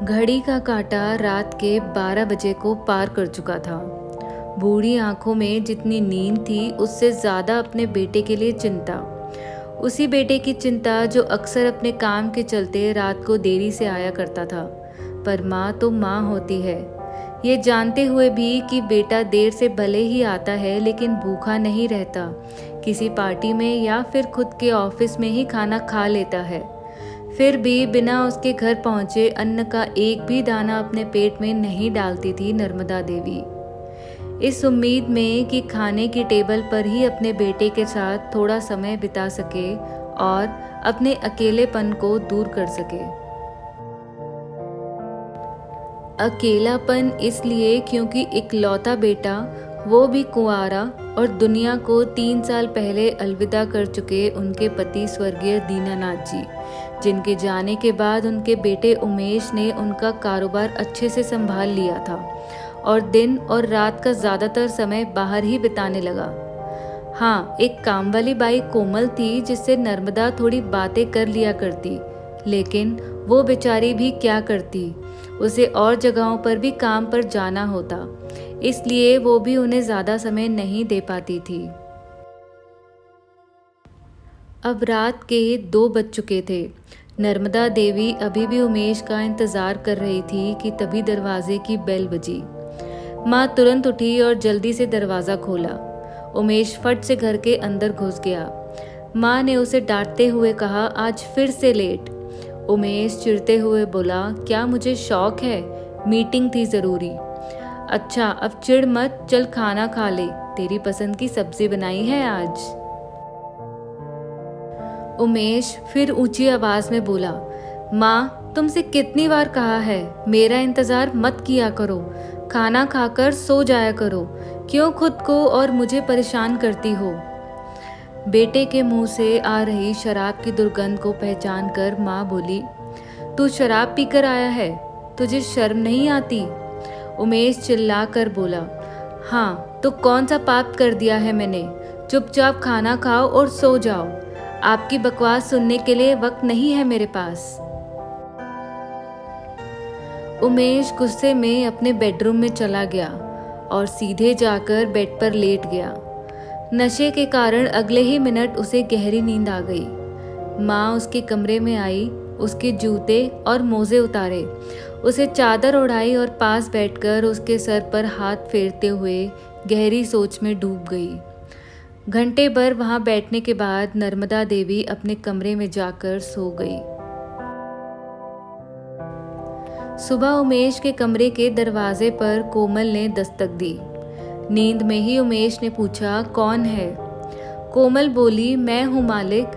घड़ी का काटा रात के 12 बजे को पार कर चुका था। बूढ़ी आंखों में जितनी नींद थी उससे ज्यादा अपने बेटे के लिए चिंता। उसी बेटे की चिंता जो अक्सर अपने काम के चलते रात को देरी से आया करता था। पर माँ तो माँ होती है, ये जानते हुए भी कि बेटा देर से भले ही आता है लेकिन भूखा नहीं रहता, किसी पार्टी में या फिर खुद के ऑफिस में ही खाना खा लेता है। फिर भी बिना उसके घर पहुंचे अन्न का एक भी दाना अपने पेट में नहीं डालती थी नर्मदा देवी, इस उम्मीद में कि खाने की टेबल पर ही अपने बेटे के साथ थोड़ा समय बिता सके और अपने अकेलेपन को दूर कर सके। अकेलापन इसलिए क्योंकि इकलौता बेटा, वो भी कुंवारा, और दुनिया को 3 साल पहले अलविदा कर चुके उनके पति स्वर्गीय दीनानाथ जी, जिनके जाने के बाद उनके बेटे उमेश ने उनका कारोबार अच्छे से संभाल लिया था और दिन और रात का ज़्यादातर समय बाहर ही बिताने लगा। हाँ, एक काम वाली बाई कोमल थी जिससे नर्मदा थोड़ी बातें कर लिया करती, लेकिन वो बेचारी भी क्या करती, उसे और जगहों पर भी काम पर जाना होता, इसलिए वो भी उन्हें ज़्यादा समय नहीं दे पाती थी। अब रात के 2 बज चुके थे। नर्मदा देवी अभी भी उमेश का इंतजार कर रही थी कि तभी दरवाजे की बेल बजी। माँ तुरंत उठी और जल्दी से दरवाज़ा खोला। उमेश फट से घर के अंदर घुस गया। माँ ने उसे डांटते हुए कहा, आज फिर से लेट। उमेश चिढ़ते हुए बोला, क्या मुझे शौक है, मीटिंग थी ज़रूरी। अच्छा अब चिढ़ मत, चल खाना खा ले, तेरी पसंद की सब्जी बनाई है आज। उमेश फिर ऊंची आवाज में बोला, माँ तुमसे कितनी बार कहा है मेरा इंतजार मत किया करो, खाना खाकर सो जाया करो, क्यों खुद को और मुझे परेशान करती हो। बेटे के मुंह से आ रही शराब की दुर्गंध को पहचान कर माँ बोली, तू शराब पीकर आया है, तुझे शर्म नहीं आती। उमेश चिल्ला कर बोला, हाँ तो कौन सा पाप कर दिया है मैंने, चुपचाप खाना खाओ और सो जाओ, आपकी बकवास सुनने के लिए वक्त नहीं है मेरे पास। उमेश गुस्से में अपने बेडरूम में चला गया और सीधे जाकर बेड पर लेट गया। नशे के कारण अगले ही मिनट उसे गहरी नींद आ गई। माँ उसके कमरे में आई, उसके जूते और मोजे उतारे, उसे चादर ओढ़ाई और पास बैठकर उसके सर पर हाथ फेरते हुए गहरी सोच में डूब गई। घंटे भर वहां बैठने के बाद नर्मदा देवी अपने कमरे में जाकर सो गई। सुबह उमेश के कमरे के दरवाजे पर कोमल ने दस्तक दी। नींद में ही उमेश ने पूछा, कौन है? कोमल बोली, मैं हूँ मालिक,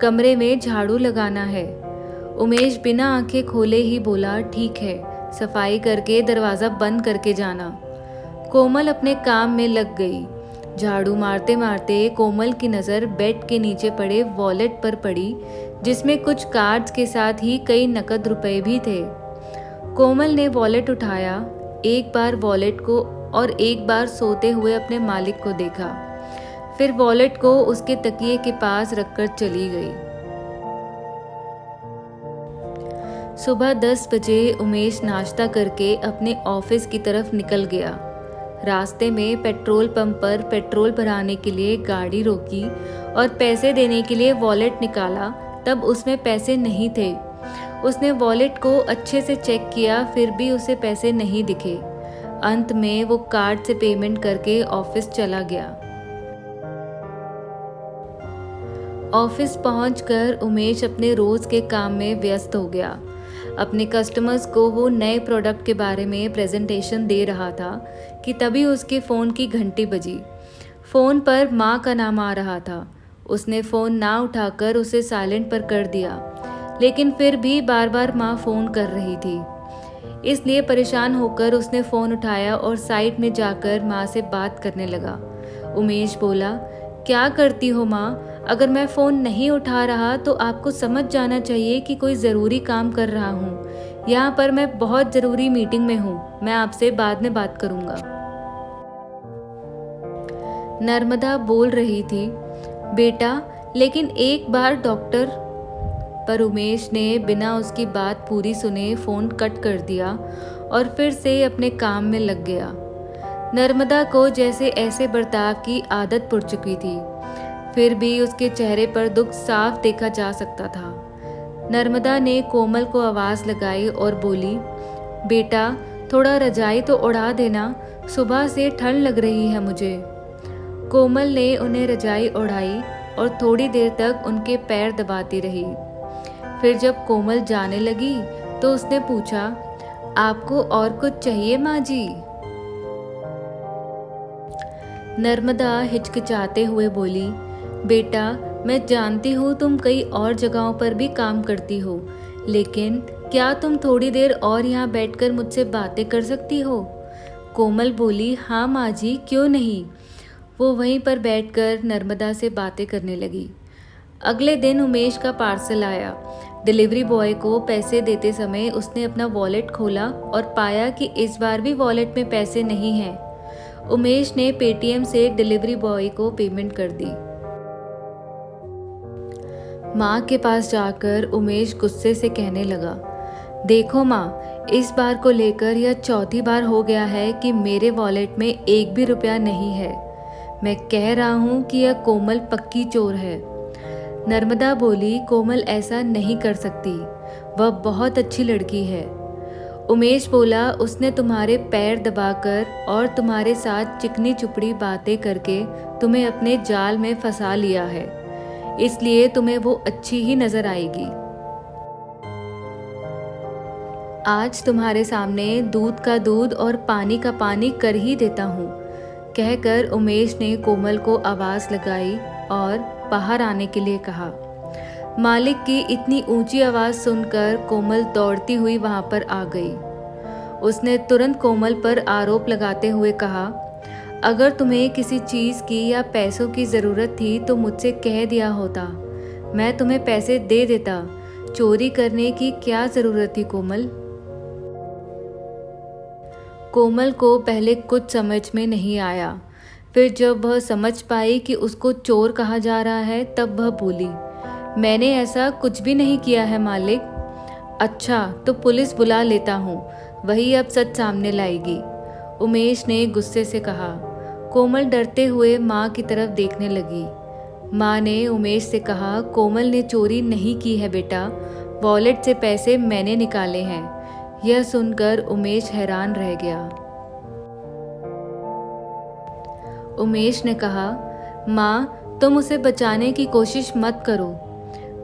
कमरे में झाड़ू लगाना है। उमेश बिना आंखें खोले ही बोला, ठीक है, सफाई करके दरवाज़ा बंद करके जाना। कोमल अपने काम में लग गई। झाड़ू मारते मारते कोमल की नज़र बेड के नीचे पड़े वॉलेट पर पड़ी, जिसमें कुछ कार्ड्स के साथ ही कई नकद रुपए भी थे। कोमल ने वॉलेट उठाया, एक बार वॉलेट को और एक बार सोते हुए अपने मालिक को देखा, फिर वॉलेट को उसके तकिए के पास रखकर चली गई। सुबह 10 बजे उमेश नाश्ता करके अपने ऑफिस की तरफ निकल गया। रास्ते में पेट्रोल पंप पर पेट्रोल भराने के लिए गाड़ी रोकी और पैसे देने के लिए वॉलेट निकाला, तब उसमें पैसे नहीं थे। उसने वॉलेट को अच्छे से चेक किया, फिर भी उसे पैसे नहीं दिखे। अंत में वो कार्ड से पेमेंट करके ऑफिस चला गया। ऑफिस पहुंचकर उमेश अपने रोज के काम में व्यस्त हो गया। अपने कस्टमर्स को वो नए प्रोडक्ट के बारे में प्रेजेंटेशन दे रहा था कि तभी उसके फ़ोन की घंटी बजी। फ़ोन पर माँ का नाम आ रहा था। उसने फ़ोन ना उठाकर उसे साइलेंट पर कर दिया, लेकिन फिर भी बार बार माँ फ़ोन कर रही थी। इसलिए परेशान होकर उसने फ़ोन उठाया और साइड में जाकर माँ से बात करने लगा। उमेश बोला, क्या करती हो माँ? अगर मैं फ़ोन नहीं उठा रहा तो आपको समझ जाना चाहिए कि कोई ज़रूरी काम कर रहा हूँ। यहाँ पर मैं बहुत ज़रूरी मीटिंग में हूँ, मैं आपसे बाद में बात करूँगा। नर्मदा बोल रही थी, बेटा लेकिन एक बार डॉक्टर। पर उमेश ने बिना उसकी बात पूरी सुने फ़ोन कट कर दिया और फिर से अपने काम में लग गया। नर्मदा को जैसे ऐसे बर्ताव की आदत पड़ चुकी थी, फिर भी उसके चेहरे पर दुख साफ देखा जा सकता था। नर्मदा ने कोमल को आवाज़ लगाई और बोली, बेटा थोड़ा रजाई तो उड़ा देना, सुबह से ठंड लग रही है मुझे। कोमल ने उन्हें रजाई ओढ़ाई और थोड़ी देर तक उनके पैर दबाती रही। फिर जब कोमल जाने लगी तो उसने पूछा, आपको और कुछ चाहिए माँ जी? नर्मदा हिचकिचाते हुए बोली, बेटा मैं जानती हूँ तुम कई और जगहों पर भी काम करती हो, लेकिन क्या तुम थोड़ी देर और यहाँ बैठकर मुझसे बातें कर सकती हो? कोमल बोली, हाँ माँ जी, क्यों नहीं। वो वहीं पर बैठकर नर्मदा से बातें करने लगी। अगले दिन उमेश का पार्सल आया। डिलीवरी बॉय को पैसे देते समय उसने अपना वॉलेट खोला और पाया कि इस बार भी वॉलेट में पैसे नहीं हैं। उमेश ने पेटीएम से डिलीवरी बॉय को पेमेंट कर दी। माँ के पास जाकर उमेश गुस्से से कहने लगा, देखो माँ, इस बार को लेकर यह चौथी बार हो गया है कि मेरे वॉलेट में एक भी रुपया नहीं है। मैं कह रहा हूँ कि यह कोमल पक्की चोर है। नर्मदा बोली, कोमल ऐसा नहीं कर सकती, वह बहुत अच्छी लड़की है। उमेश बोला, उसने तुम्हारे पैर दबाकर और तुम्हारे साथ चिकनी चुपड़ी बातें करके तुम्हें अपने जाल में फंसा लिया है, इसलिए तुम्हें वो अच्छी ही नजर आएगी। आज तुम्हारे सामने दूध का दूध और पानी का पानी कर ही देता हूँ, कहकर उमेश ने कोमल को आवाज़ लगाई और बाहर आने के लिए कहा। मालिक की इतनी ऊंची आवाज़ सुनकर कोमल दौड़ती हुई वहां पर आ गई। उसने तुरंत कोमल पर आरोप लगाते हुए कहा, अगर तुम्हें किसी चीज़ की या पैसों की ज़रूरत थी तो मुझसे कह दिया होता, मैं तुम्हें पैसे दे देता। चोरी करने की क्या ज़रूरत थी कोमल? कोमल को पहले कुछ समझ में नहीं आया, फिर जब वह समझ पाई कि उसको चोर कहा जा रहा है तब वह बोली, मैंने ऐसा कुछ भी नहीं किया है मालिक। अच्छा तो पुलिस बुला लेता हूँ, वही अब सच सामने लाएगी, उमेश ने गुस्से से कहा। कोमल डरते हुए माँ की तरफ देखने लगी। माँ ने उमेश से कहा, कोमल ने चोरी नहीं की है बेटा, वॉलेट से पैसे मैंने निकाले हैं। यह सुनकर उमेश हैरान रह गया। उमेश ने कहा, माँ तुम उसे बचाने की कोशिश मत करो।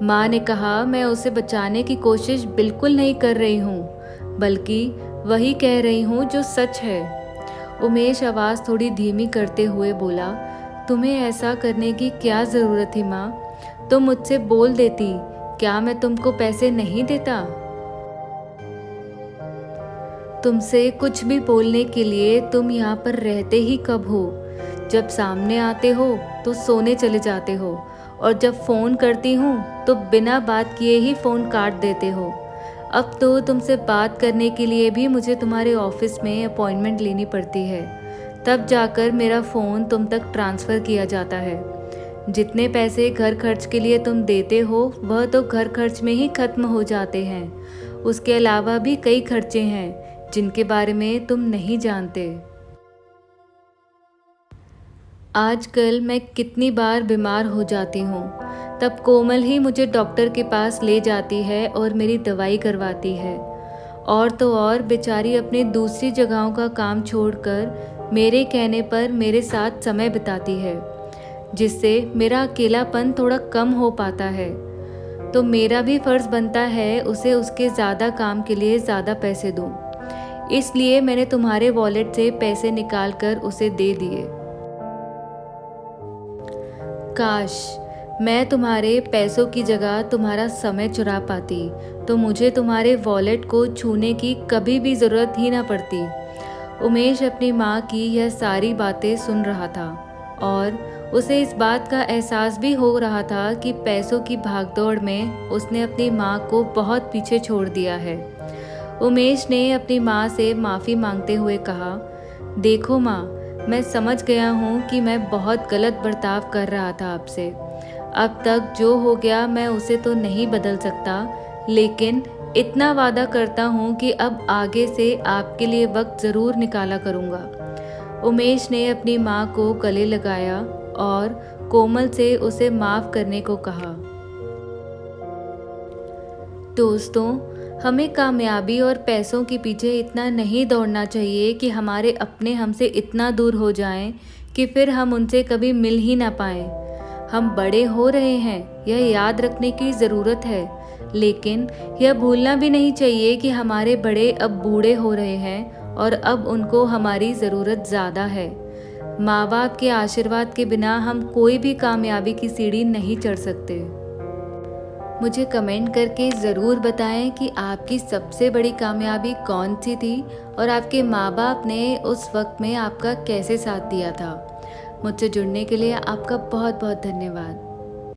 माँ ने कहा, मैं उसे बचाने की कोशिश बिल्कुल नहीं कर रही हूँ, बल्कि वही कह रही हूँ जो सच है। उमेश आवाज़ थोड़ी धीमी करते हुए बोला, तुम्हें ऐसा करने की क्या ज़रूरत थी माँ? तुम मुझसे बोल देती, क्या मैं तुमको पैसे नहीं देता? तुमसे कुछ भी बोलने के लिए तुम यहाँ पर रहते ही कब हो? जब सामने आते हो तो सोने चले जाते हो, और जब फ़ोन करती हूँ तो बिना बात किए ही फ़ोन काट देते हो। अब तो तुमसे बात करने के लिए भी मुझे तुम्हारे ऑफिस में अपॉइंटमेंट लेनी पड़ती है, तब जाकर मेरा फ़ोन तुम तक ट्रांसफ़र किया जाता है। जितने पैसे घर खर्च के लिए तुम देते हो वह तो घर खर्च में ही ख़त्म हो जाते हैं। उसके अलावा भी कई खर्चे हैं जिनके बारे में तुम नहीं जानते। आजकल मैं कितनी बार बीमार हो जाती हूँ, तब कोमल ही मुझे डॉक्टर के पास ले जाती है और मेरी दवाई करवाती है। और तो और बेचारी अपने दूसरी जगहों का काम छोड़कर मेरे कहने पर मेरे साथ समय बिताती है, जिससे मेरा अकेलापन थोड़ा कम हो पाता है। तो मेरा भी फ़र्ज़ बनता है उसे उसके ज़्यादा काम के लिए ज़्यादा पैसे दूँ। इसलिए मैंने तुम्हारे वॉलेट से पैसे निकालकर उसे दे दिए। काश मैं तुम्हारे पैसों की जगह तुम्हारा समय चुरा पाती तो मुझे तुम्हारे वॉलेट को छूने की कभी भी ज़रूरत ही ना पड़ती। उमेश अपनी माँ की यह सारी बातें सुन रहा था और उसे इस बात का एहसास भी हो रहा था कि पैसों की भागदौड़ में उसने अपनी माँ को बहुत पीछे छोड़ दिया है। उमेश ने अपनी माँ से माफ़ी मांगते हुए कहा, देखो माँ, मैं समझ गया हूँ कि मैं बहुत गलत बर्ताव कर रहा था आपसे। अब तक जो हो गया मैं उसे तो नहीं बदल सकता, लेकिन इतना वादा करता हूँ कि अब आगे से आपके लिए वक्त ज़रूर निकाला करूँगा। उमेश ने अपनी माँ को गले लगाया और कोमल से उसे माफ़ करने को कहा। दोस्तों, हमें कामयाबी और पैसों के पीछे इतना नहीं दौड़ना चाहिए कि हमारे अपने हमसे इतना दूर हो जाएं कि फिर हम उनसे कभी मिल ही ना पाएं। हम बड़े हो रहे हैं, यह याद रखने की ज़रूरत है, लेकिन यह भूलना भी नहीं चाहिए कि हमारे बड़े अब बूढ़े हो रहे हैं और अब उनको हमारी ज़रूरत ज़्यादा है। माँ बाप के आशीर्वाद के बिना हम कोई भी कामयाबी की सीढ़ी नहीं चढ़ सकते। मुझे कमेंट करके ज़रूर बताएं कि आपकी सबसे बड़ी कामयाबी कौन सी थी और आपके माँ बाप ने उस वक्त में आपका कैसे साथ दिया था। मुझसे जुड़ने के लिए आपका बहुत बहुत धन्यवाद।